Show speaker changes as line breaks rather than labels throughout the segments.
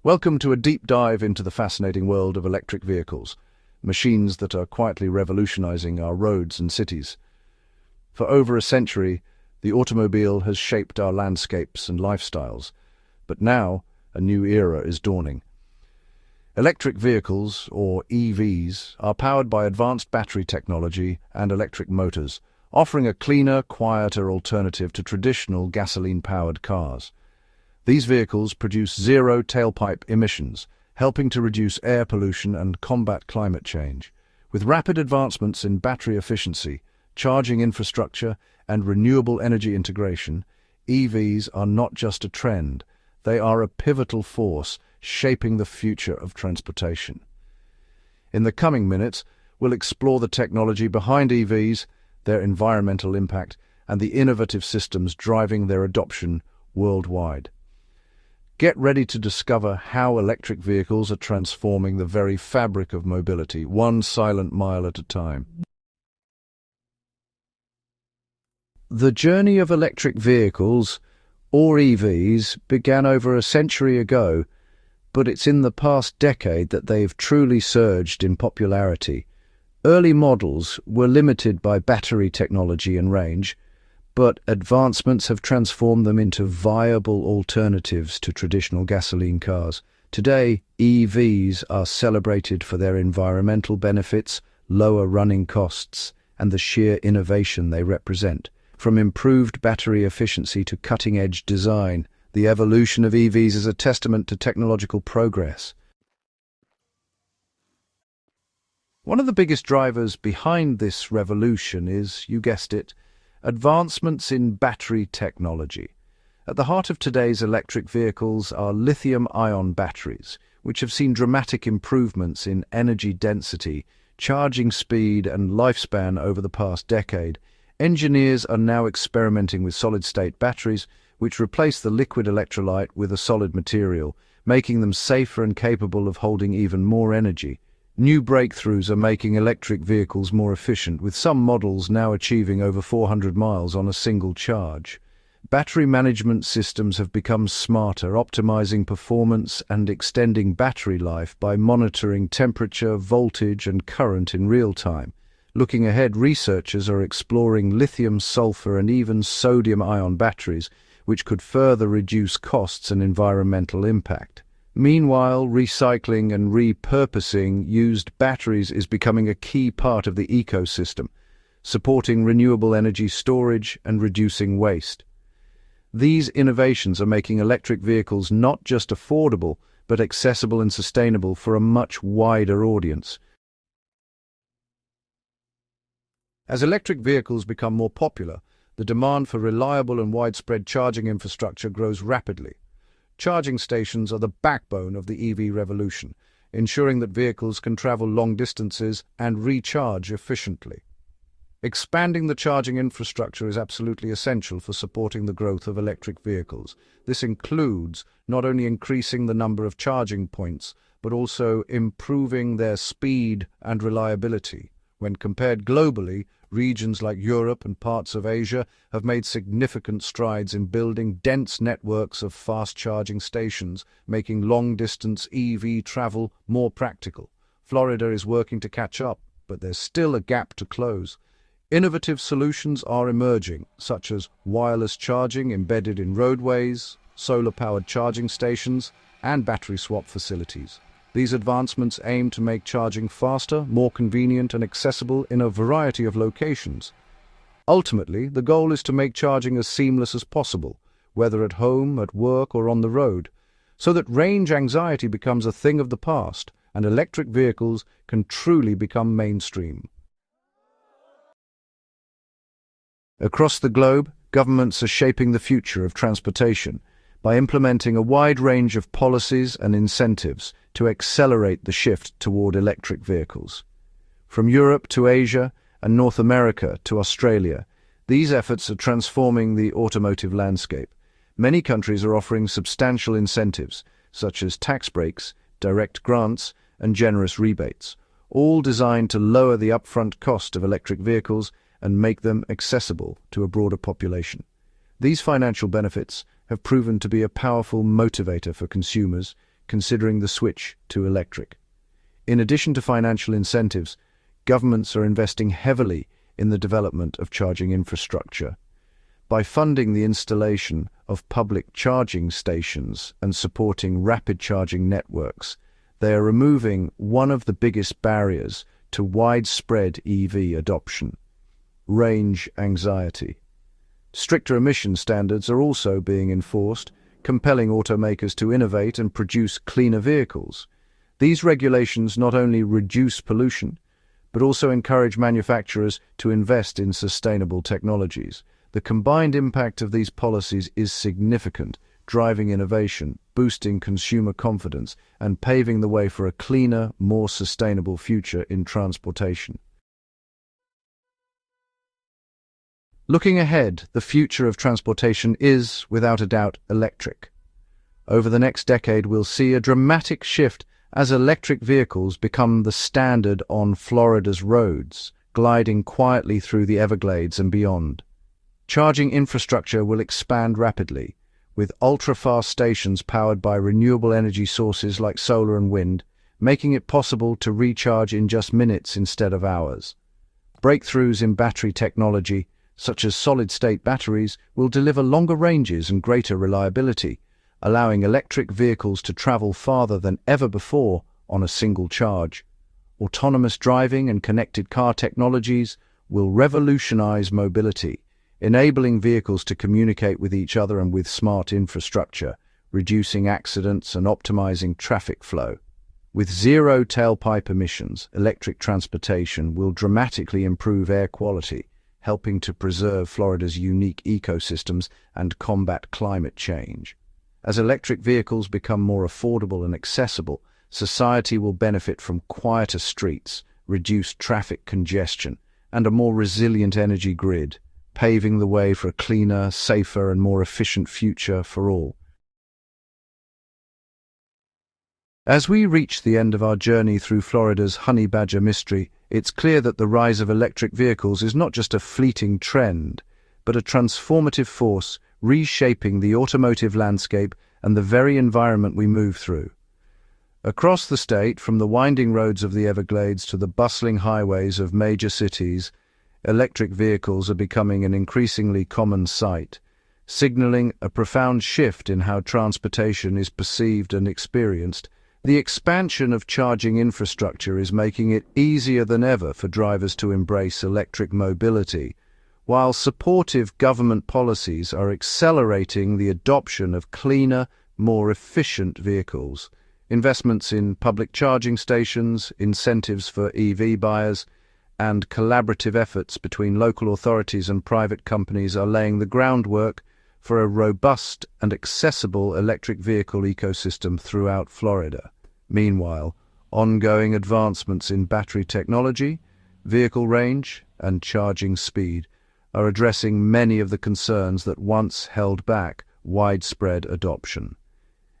Welcome to a deep dive into the fascinating world of electric vehicles, machines that are quietly revolutionizing our roads and cities. For over a century, the automobile has shaped our landscapes and lifestyles, but now a new era is dawning. Electric vehicles, or EVs, are powered by advanced battery technology and electric motors, offering a cleaner, quieter alternative to traditional gasoline-powered cars. These vehicles produce zero tailpipe emissions, helping to reduce air pollution and combat climate change. With rapid advancements in battery efficiency, charging infrastructure, and renewable energy integration, EVs are not just a trend, they are a pivotal force shaping the future of transportation. In the coming minutes, we'll explore the technology behind EVs, their environmental impact, and the innovative systems driving their adoption worldwide. Get ready to discover how electric vehicles are transforming the very fabric of mobility, one silent mile at a time. The journey of electric vehicles, or EVs, began over a century ago, but it's in the past decade that they've truly surged in popularity. Early models were limited by battery technology and range, but advancements have transformed them into viable alternatives to traditional gasoline cars. Today, EVs are celebrated for their environmental benefits, lower running costs, and the sheer innovation they represent. From improved battery efficiency to cutting-edge design, the evolution of EVs is a testament to technological progress. One of the biggest drivers behind this revolution is, you guessed it, advancements in battery technology. At the heart of today's electric vehicles are lithium-ion batteries, which have seen dramatic improvements in energy density, charging speed, and lifespan over the past decade. Engineers are now experimenting with solid-state batteries, which replace the liquid electrolyte with a solid material, making them safer and capable of holding even more energy. New breakthroughs are making electric vehicles more efficient, with some models now achieving over 400 miles on a single charge. Battery management systems have become smarter, optimizing performance and extending battery life by monitoring temperature, voltage, and current in real time. Looking ahead, researchers are exploring lithium, sulfur, and even sodium-ion batteries, which could further reduce costs and environmental impact. Meanwhile, recycling and repurposing used batteries is becoming a key part of the ecosystem, supporting renewable energy storage and reducing waste. These innovations are making electric vehicles not just affordable, but accessible and sustainable for a much wider audience. As electric vehicles become more popular, the demand for reliable and widespread charging infrastructure grows rapidly. Charging stations are the backbone of the EV revolution, ensuring that vehicles can travel long distances and recharge efficiently. Expanding the charging infrastructure is absolutely essential for supporting the growth of electric vehicles. This includes not only increasing the number of charging points, but also improving their speed and reliability. When compared globally, regions like Europe and parts of Asia have made significant strides in building dense networks of fast-charging stations, making long-distance EV travel more practical. Florida is working to catch up, but there's still a gap to close. Innovative solutions are emerging, such as wireless charging embedded in roadways, solar-powered charging stations, and battery swap facilities. These advancements aim to make charging faster, more convenient, and accessible in a variety of locations. Ultimately, the goal is to make charging as seamless as possible, whether at home, at work, or on the road, so that range anxiety becomes a thing of the past and electric vehicles can truly become mainstream. Across the globe, governments are shaping the future of transportation by implementing a wide range of policies and incentives to accelerate the shift toward electric vehicles. From Europe to Asia and North America to Australia, these efforts are transforming the automotive landscape. Many countries are offering substantial incentives, such as tax breaks, direct grants, and generous rebates, all designed to lower the upfront cost of electric vehicles and make them accessible to a broader population. These financial benefits have proven to be a powerful motivator for consumers, considering the switch to electric. In addition to financial incentives, governments are investing heavily in the development of charging infrastructure. By funding the installation of public charging stations and supporting rapid charging networks, they are removing one of the biggest barriers to widespread EV adoption: range anxiety. Stricter emission standards are also being enforced, compelling automakers to innovate and produce cleaner vehicles. These regulations not only reduce pollution, but also encourage manufacturers to invest in sustainable technologies. The combined impact of these policies is significant, driving innovation, boosting consumer confidence, and paving the way for a cleaner, more sustainable future in transportation. Looking ahead, the future of transportation is, without a doubt, electric. Over the next decade, we'll see a dramatic shift as electric vehicles become the standard on Florida's roads, gliding quietly through the Everglades and beyond. Charging infrastructure will expand rapidly, with ultra-fast stations powered by renewable energy sources like solar and wind, making it possible to recharge in just minutes instead of hours. Breakthroughs in battery technology, such as solid-state batteries, will deliver longer ranges and greater reliability, allowing electric vehicles to travel farther than ever before on a single charge. Autonomous driving and connected car technologies will revolutionize mobility, enabling vehicles to communicate with each other and with smart infrastructure, reducing accidents and optimizing traffic flow. With zero tailpipe emissions, electric transportation will dramatically improve air quality, helping to preserve Florida's unique ecosystems and combat climate change. As electric vehicles become more affordable and accessible, society will benefit from quieter streets, reduced traffic congestion, and a more resilient energy grid, paving the way for a cleaner, safer, and more efficient future for all. As we reach the end of our journey through Florida's honey badger mystery, it's clear that the rise of electric vehicles is not just a fleeting trend, but a transformative force reshaping the automotive landscape and the very environment we move through. Across the state, from the winding roads of the Everglades to the bustling highways of major cities, electric vehicles are becoming an increasingly common sight, signaling a profound shift in how transportation is perceived and experienced. The expansion of charging infrastructure is making it easier than ever for drivers to embrace electric mobility, while supportive government policies are accelerating the adoption of cleaner, more efficient vehicles. Investments in public charging stations, incentives for EV buyers, and collaborative efforts between local authorities and private companies are laying the groundwork for a robust and accessible electric vehicle ecosystem throughout Florida. Meanwhile, ongoing advancements in battery technology, vehicle range, and charging speed are addressing many of the concerns that once held back widespread adoption.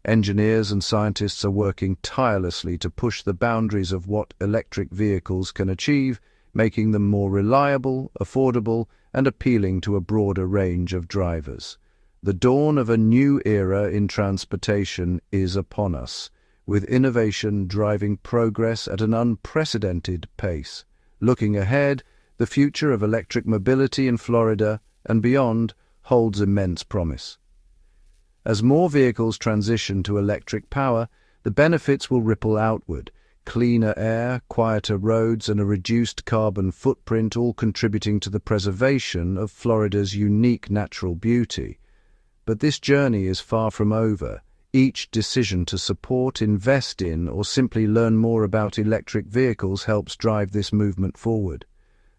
Engineers and scientists are working tirelessly to push the boundaries of what electric vehicles can achieve, making them more reliable, affordable, and appealing to a broader range of drivers. The dawn of a new era in transportation is upon us, with innovation driving progress at an unprecedented pace. Looking ahead, the future of electric mobility in Florida and beyond holds immense promise. As more vehicles transition to electric power, the benefits will ripple outward. Cleaner air, quieter roads, and a reduced carbon footprint, all contributing to the preservation of Florida's unique natural beauty. But this journey is far from over. Each decision to support, invest in, or simply learn more about electric vehicles helps drive this movement forward.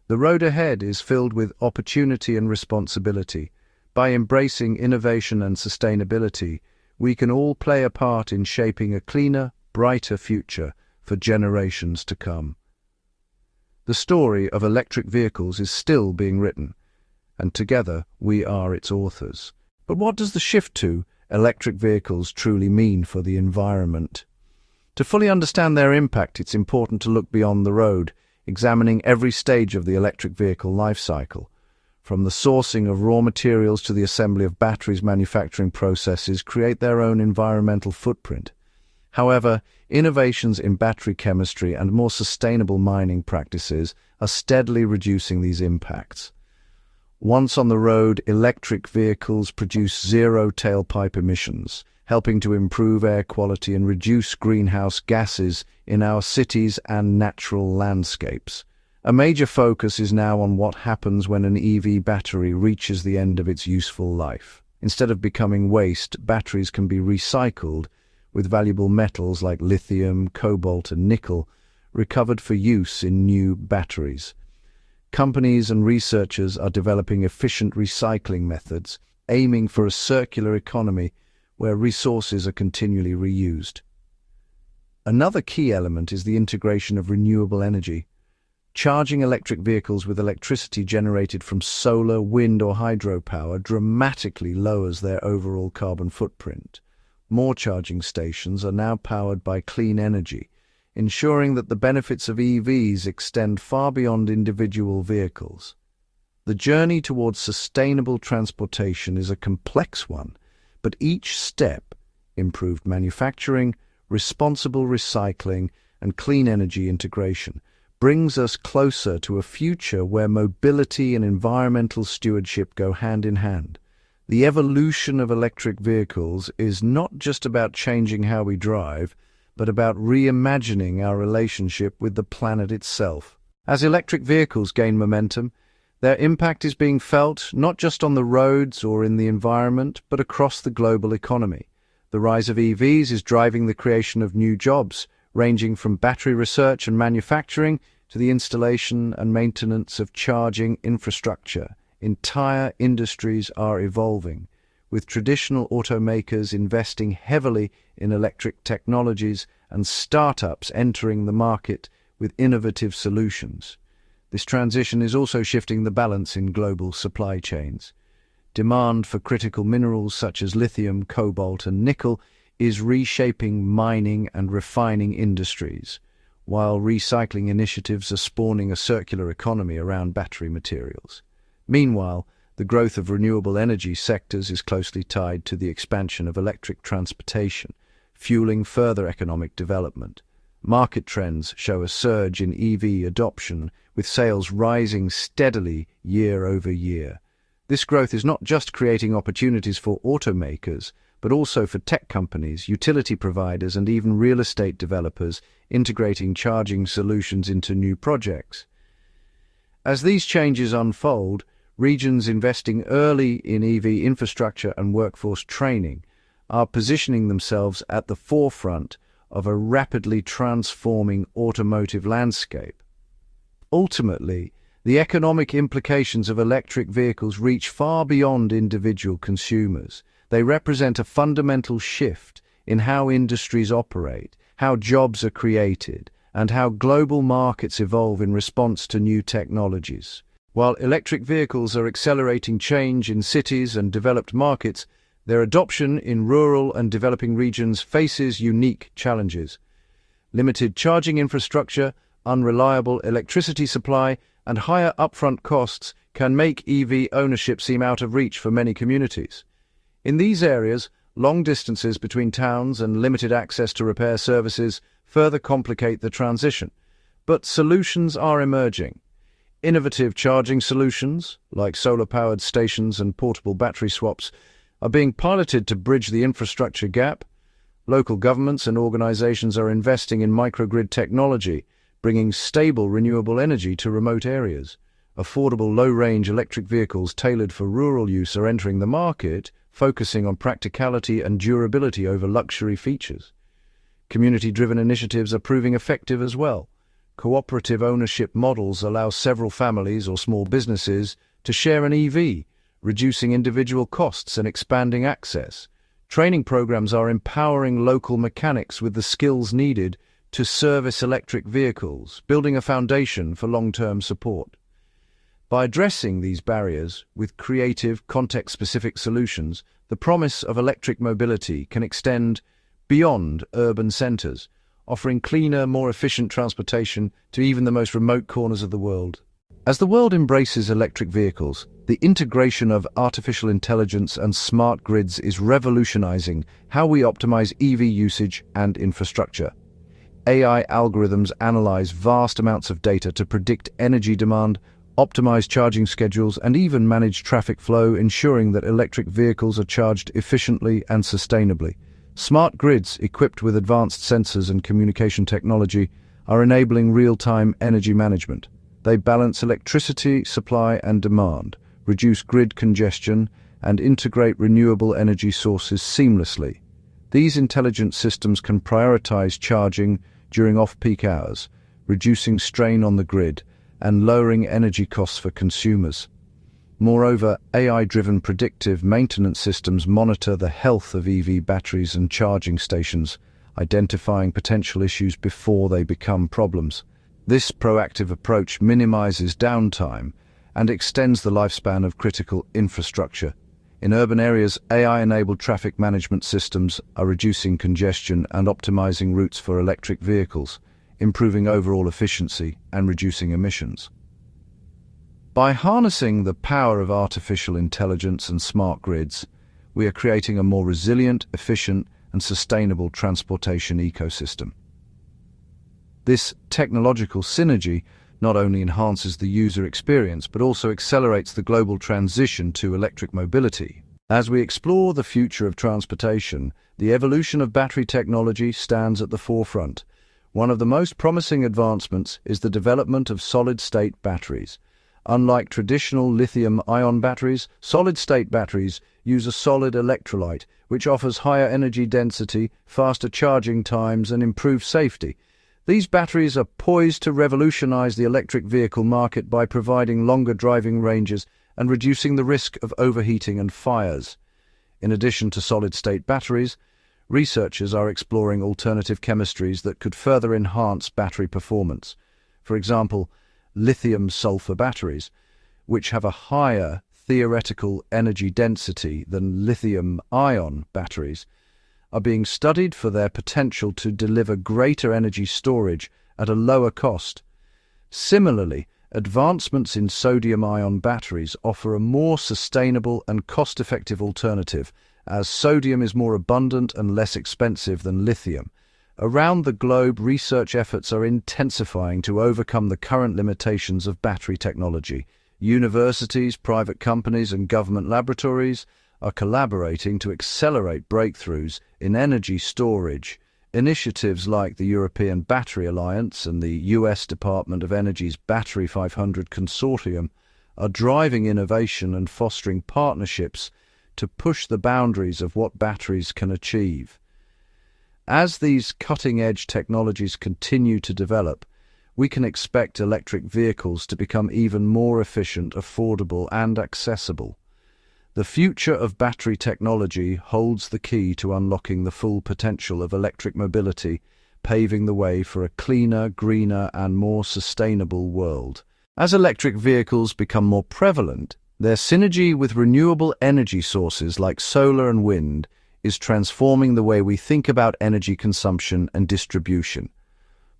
The road ahead is filled with opportunity and responsibility. By embracing innovation and sustainability, we can all play a part in shaping a cleaner, brighter future for generations to come. The story of electric vehicles is still being written, and together we are its authors. But what does the shift to electric vehicles truly mean for the environment? To fully understand their impact, it's important to look beyond the road, examining every stage of the electric vehicle life cycle. From the sourcing of raw materials to the assembly of batteries, manufacturing processes create their own environmental footprint. However, innovations in battery chemistry and more sustainable mining practices are steadily reducing these impacts. Once on the road, electric vehicles produce zero tailpipe emissions, helping to improve air quality and reduce greenhouse gases in our cities and natural landscapes. A major focus is now on what happens when an EV battery reaches the end of its useful life. Instead of becoming waste, batteries can be recycled, with valuable metals like lithium, cobalt, and nickel recovered for use in new batteries. Companies and researchers are developing efficient recycling methods, aiming for a circular economy where resources are continually reused. Another key element is the integration of renewable energy. Charging electric vehicles with electricity generated from solar, wind, or hydropower dramatically lowers their overall carbon footprint. More charging stations are now powered by clean energy, ensuring that the benefits of EVs extend far beyond individual vehicles. The journey towards sustainable transportation is a complex one, but each step, improved manufacturing, responsible recycling, and clean energy integration, brings us closer to a future where mobility and environmental stewardship go hand in hand. The evolution of electric vehicles is not just about changing how we drive, but about reimagining our relationship with the planet itself. As electric vehicles gain momentum, their impact is being felt not just on the roads or in the environment, but across the global economy. The rise of EVs is driving the creation of new jobs, ranging from battery research and manufacturing to the installation and maintenance of charging infrastructure. Entire industries are evolving, with traditional automakers investing heavily in electric technologies and startups entering the market with innovative solutions. This transition is also shifting the balance in global supply chains. Demand for critical minerals such as lithium, cobalt, and nickel is reshaping mining and refining industries, while recycling initiatives are spawning a circular economy around battery materials. Meanwhile, the growth of renewable energy sectors is closely tied to the expansion of electric transportation, fueling further economic development. Market trends show a surge in EV adoption, with sales rising steadily year over year. This growth is not just creating opportunities for automakers, but also for tech companies, utility providers, and even real estate developers integrating charging solutions into new projects. As these changes unfold, regions investing early in EV infrastructure and workforce training are positioning themselves at the forefront of a rapidly transforming automotive landscape. Ultimately, the economic implications of electric vehicles reach far beyond individual consumers. They represent a fundamental shift in how industries operate, how jobs are created, and how global markets evolve in response to new technologies. While electric vehicles are accelerating change in cities and developed markets, their adoption in rural and developing regions faces unique challenges. Limited charging infrastructure, unreliable electricity supply, and higher upfront costs can make EV ownership seem out of reach for many communities. In these areas, long distances between towns and limited access to repair services further complicate the transition. But solutions are emerging. Innovative charging solutions, like solar-powered stations and portable battery swaps, are being piloted to bridge the infrastructure gap. Local governments and organizations are investing in microgrid technology, bringing stable renewable energy to remote areas. Affordable low-range electric vehicles tailored for rural use are entering the market, focusing on practicality and durability over luxury features. Community-driven initiatives are proving effective as well. Cooperative ownership models allow several families or small businesses to share an EV, reducing individual costs and expanding access. Training programs are empowering local mechanics with the skills needed to service electric vehicles, building a foundation for long-term support. By addressing these barriers with creative, context-specific solutions, the promise of electric mobility can extend beyond urban centers, offering cleaner, more efficient transportation to even the most remote corners of the world. As the world embraces electric vehicles, the integration of artificial intelligence and smart grids is revolutionizing how we optimize EV usage and infrastructure. AI algorithms analyze vast amounts of data to predict energy demand, optimize charging schedules, and even manage traffic flow, ensuring that electric vehicles are charged efficiently and sustainably. Smart grids, equipped with advanced sensors and communication technology, are enabling real-time energy management. They balance electricity supply and demand, reduce grid congestion, and integrate renewable energy sources seamlessly. These intelligent systems can prioritize charging during off-peak hours, reducing strain on the grid and lowering energy costs for consumers. Moreover, AI-driven predictive maintenance systems monitor the health of EV batteries and charging stations, identifying potential issues before they become problems. This proactive approach minimizes downtime and extends the lifespan of critical infrastructure. In urban areas, AI-enabled traffic management systems are reducing congestion and optimizing routes for electric vehicles, improving overall efficiency and reducing emissions. By harnessing the power of artificial intelligence and smart grids, we are creating a more resilient, efficient, and sustainable transportation ecosystem. This technological synergy not only enhances the user experience but also accelerates the global transition to electric mobility. As we explore the future of transportation, the evolution of battery technology stands at the forefront. One of the most promising advancements is the development of solid-state batteries. Unlike traditional lithium-ion batteries, solid-state batteries use a solid electrolyte, which offers higher energy density, faster charging times, and improved safety. These batteries are poised to revolutionize the electric vehicle market by providing longer driving ranges and reducing the risk of overheating and fires. In addition to solid-state batteries, researchers are exploring alternative chemistries that could further enhance battery performance. For example, lithium-sulfur batteries, which have a higher theoretical energy density than lithium-ion batteries, are being studied for their potential to deliver greater energy storage at a lower cost. Similarly, advancements in sodium-ion batteries offer a more sustainable and cost-effective alternative, as sodium is more abundant and less expensive than lithium. Around the globe, research efforts are intensifying to overcome the current limitations of battery technology. Universities, private companies, and government laboratories are collaborating to accelerate breakthroughs in energy storage. Initiatives like the European Battery Alliance and the US Department of Energy's Battery 500 Consortium are driving innovation and fostering partnerships to push the boundaries of what batteries can achieve. As these cutting-edge technologies continue to develop, we can expect electric vehicles to become even more efficient, affordable, and accessible. The future of battery technology holds the key to unlocking the full potential of electric mobility, paving the way for a cleaner, greener, and more sustainable world. As electric vehicles become more prevalent, their synergy with renewable energy sources like solar and wind is transforming the way we think about energy consumption and distribution.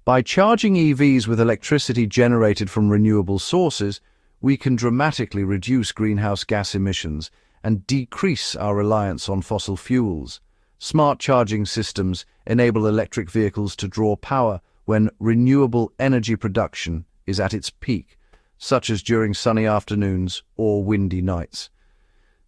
By charging EVs with electricity generated from renewable sources, we can dramatically reduce greenhouse gas emissions and decrease our reliance on fossil fuels. Smart charging systems enable electric vehicles to draw power when renewable energy production is at its peak, such as during sunny afternoons or windy nights.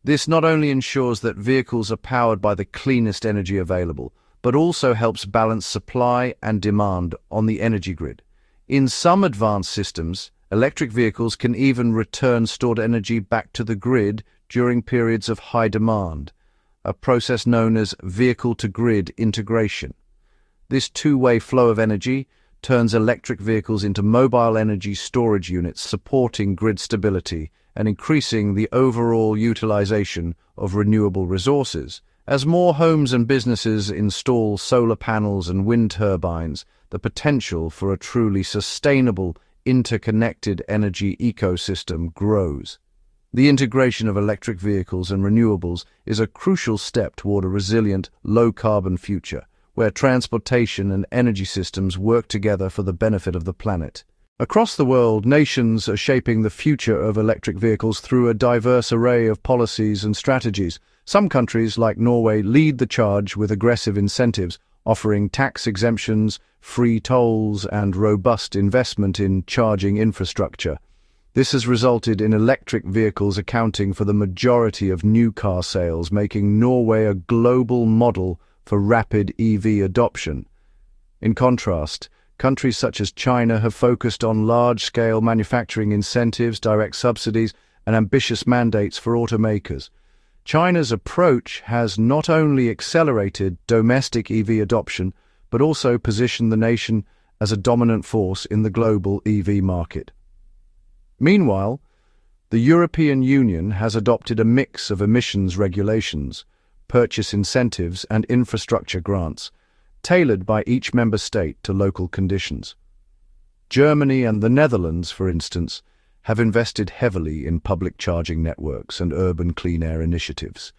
This not only ensures that vehicles are powered by the cleanest energy available, but also helps balance supply and demand on the energy grid. In some advanced systems, electric vehicles can even return stored energy back to the grid during periods of high demand, a process known as vehicle-to-grid integration. This two-way flow of energy turns electric vehicles into mobile energy storage units, supporting grid stability and increasing the overall utilization of renewable resources. As more homes and businesses install solar panels and wind turbines, the potential for a truly sustainable, interconnected energy ecosystem grows. The integration of electric vehicles and renewables is a crucial step toward a resilient, low-carbon future, where transportation and energy systems work together for the benefit of the planet. Across the world, nations are shaping the future of electric vehicles through a diverse array of policies and strategies. Some countries, like Norway, lead the charge with aggressive incentives, offering tax exemptions, free tolls, and robust investment in charging infrastructure. This has resulted in electric vehicles accounting for the majority of new car sales, making Norway a global model for rapid EV adoption. In contrast, countries such as China have focused on large-scale manufacturing incentives, direct subsidies, and ambitious mandates for automakers. China's approach has not only accelerated domestic EV adoption, but also positioned the nation as a dominant force in the global EV market. Meanwhile, the European Union has adopted a mix of emissions regulations, purchase incentives, and infrastructure grants, tailored by each member state to local conditions. Germany and the Netherlands, for instance, have invested heavily in public charging networks and urban clean air initiatives.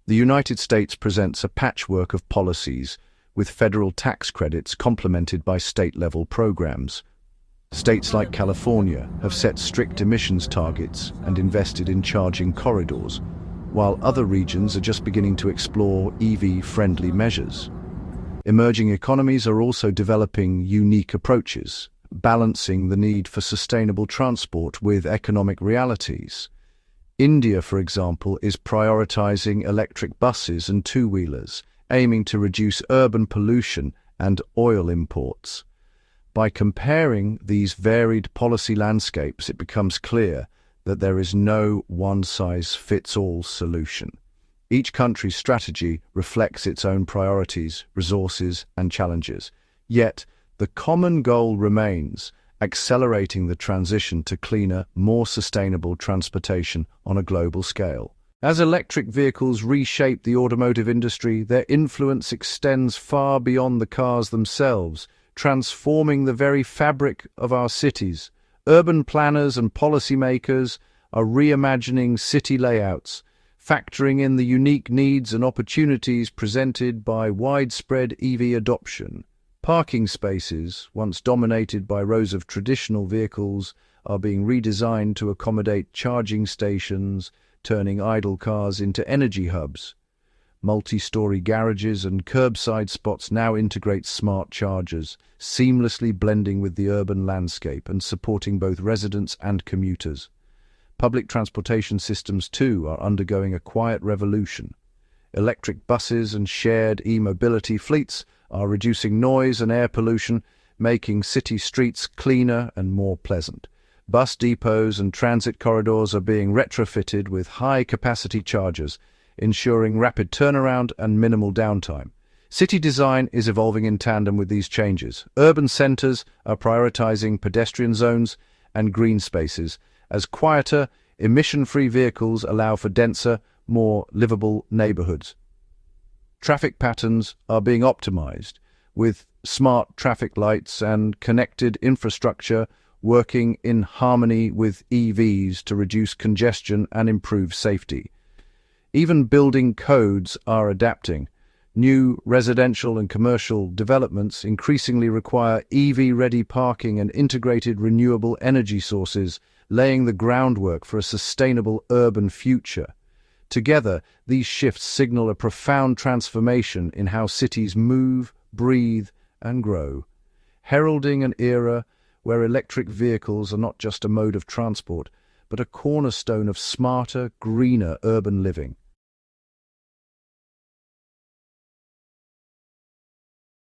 The United States presents a patchwork of policies, with federal tax credits complemented by state-level programs. States like California have set strict emissions targets and invested in charging corridors, while other regions are just beginning to explore EV-friendly measures. Emerging economies are also developing unique approaches, balancing the need for sustainable transport with economic realities. India, for example, is prioritizing electric buses and two-wheelers, aiming to reduce urban pollution and oil imports. By comparing these varied policy landscapes, it becomes clear that there is no one-size-fits-all solution. Each country's strategy reflects its own priorities, resources, and challenges. Yet, the common goal remains accelerating the transition to cleaner, more sustainable transportation on a global scale. As electric vehicles reshape the automotive industry, their influence extends far beyond the cars themselves, transforming the very fabric of our cities. Urban planners and policymakers are reimagining city layouts, factoring in the unique needs and opportunities presented by widespread EV adoption. Parking spaces, once dominated by rows of traditional vehicles, are being redesigned to accommodate charging stations, turning idle cars into energy hubs. Multi-story garages and curbside spots now integrate smart chargers, seamlessly blending with the urban landscape and supporting both residents and commuters. Public transportation systems, too, are undergoing a quiet revolution. Electric buses and shared e-mobility fleets are reducing noise and air pollution, making city streets cleaner and more pleasant. Bus depots and transit corridors are being retrofitted with high-capacity chargers, ensuring rapid turnaround and minimal downtime. City design is evolving in tandem with these changes. Urban centers are prioritizing pedestrian zones and green spaces, as quieter, emission-free vehicles allow for denser, more livable neighborhoods. Traffic patterns are being optimized, with smart traffic lights and connected infrastructure working in harmony with EVs to reduce congestion and improve safety. Even building codes are adapting. New residential and commercial developments increasingly require EV-ready parking and integrated renewable energy sources, laying the groundwork for a sustainable urban future. Together, these shifts signal a profound transformation in how cities move, breathe, and grow, heralding an era where electric vehicles are not just a mode of transport, but a cornerstone of smarter, greener urban living.